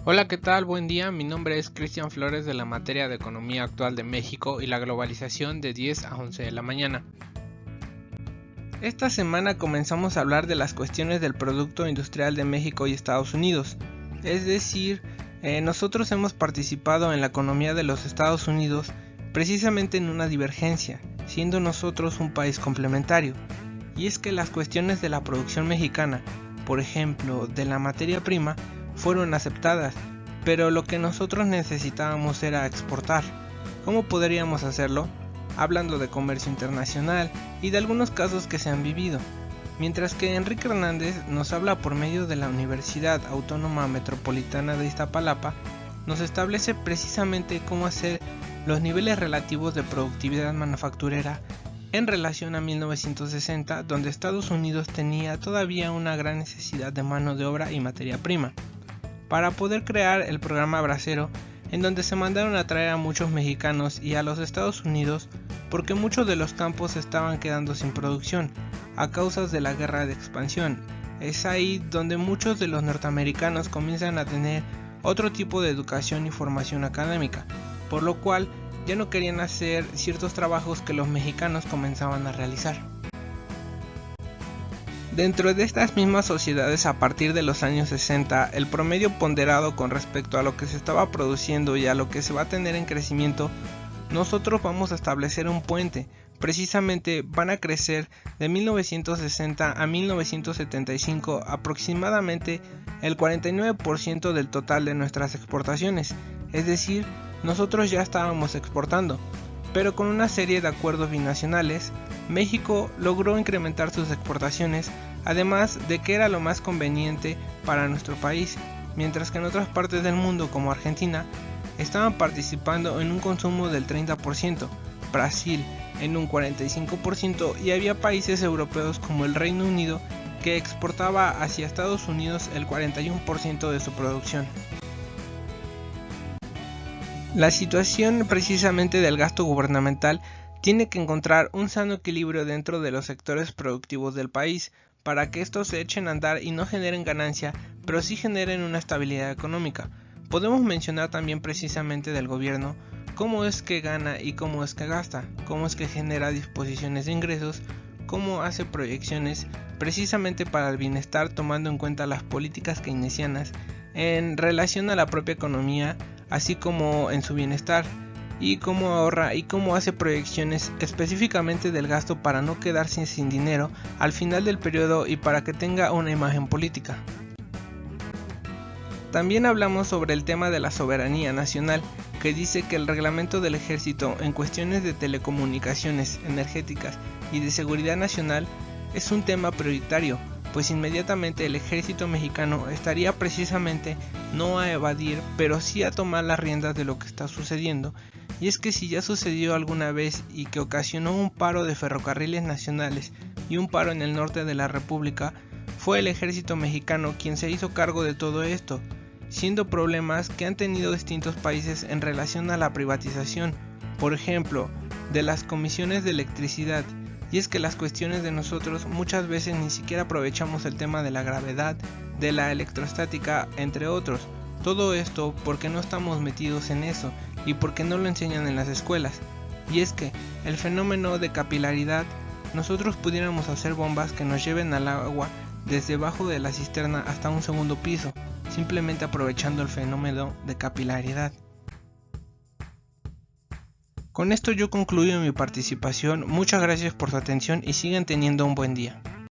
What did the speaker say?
Hola, ¿qué tal? Buen día. Mi nombre es Cristian Flores de la materia de Economía Actual de México y la globalización de 10 a 11 de la mañana. Esta semana comenzamos a hablar de las cuestiones del Producto Industrial de México y Estados Unidos. Es decir, nosotros hemos participado en la economía de los Estados Unidos precisamente en una divergencia, siendo nosotros un país complementario. Y es que las cuestiones de la producción mexicana, por ejemplo, de la materia prima, fueron aceptadas, pero lo que nosotros necesitábamos era exportar. ¿Cómo podríamos hacerlo? Hablando de comercio internacional y de algunos casos que se han vivido. Mientras que Enrique Hernández nos habla por medio de la Universidad Autónoma Metropolitana de Iztapalapa, nos establece precisamente cómo hacer los niveles relativos de productividad manufacturera en relación a 1960, donde Estados Unidos tenía todavía una gran necesidad de mano de obra y materia prima, para poder crear el programa Bracero, en donde se mandaron a traer a muchos mexicanos y a los Estados Unidos porque muchos de los campos estaban quedando sin producción a causa de la guerra de expansión. Es ahí donde muchos de los norteamericanos comienzan a tener otro tipo de educación y formación académica, por lo cual ya no querían hacer ciertos trabajos que los mexicanos comenzaban a realizar. Dentro de estas mismas sociedades, a partir de los años 60, el promedio ponderado con respecto a lo que se estaba produciendo y a lo que se va a tener en crecimiento, nosotros vamos a establecer un puente. Precisamente van a crecer de 1960 a 1975 aproximadamente el 49% del total de nuestras exportaciones, es decir, nosotros ya estábamos exportando, pero con una serie de acuerdos binacionales, México logró incrementar sus exportaciones, además de que era lo más conveniente para nuestro país, mientras que en otras partes del mundo como Argentina estaban participando en un consumo del 30%, Brasil en un 45% y había países europeos como el Reino Unido que exportaba hacia Estados Unidos el 41% de su producción. La situación precisamente del gasto gubernamental tiene que encontrar un sano equilibrio dentro de los sectores productivos del país para que estos se echen a andar y no generen ganancia, pero sí generen una estabilidad económica. Podemos mencionar también precisamente del gobierno cómo es que gana y cómo es que gasta, cómo es que genera disposiciones de ingresos, cómo hace proyecciones precisamente para el bienestar tomando en cuenta las políticas keynesianas en relación a la propia economía, así como en su bienestar, y cómo ahorra y cómo hace proyecciones específicamente del gasto para no quedarse sin dinero al final del periodo y para que tenga una imagen política. También hablamos sobre el tema de la soberanía nacional, que dice que el reglamento del ejército en cuestiones de telecomunicaciones, energéticas y de seguridad nacional es un tema prioritario, pues inmediatamente el ejército mexicano estaría precisamente no a evadir, pero sí a tomar las riendas de lo que está sucediendo. Y es que si ya sucedió alguna vez y que ocasionó un paro de ferrocarriles nacionales y un paro en el norte de la República, fue el ejército mexicano quien se hizo cargo de todo esto, siendo problemas que han tenido distintos países en relación a la privatización, por ejemplo, de las comisiones de electricidad. Y es que las cuestiones de nosotros muchas veces ni siquiera aprovechamos el tema de la gravedad, de la electrostática, entre otros. Todo esto porque no estamos metidos en eso y porque no lo enseñan en las escuelas. Y es que el fenómeno de capilaridad, nosotros pudiéramos hacer bombas que nos lleven al agua desde abajo de la cisterna hasta un segundo piso, simplemente aprovechando el fenómeno de capilaridad. Con esto yo concluyo mi participación, muchas gracias por su atención y sigan teniendo un buen día.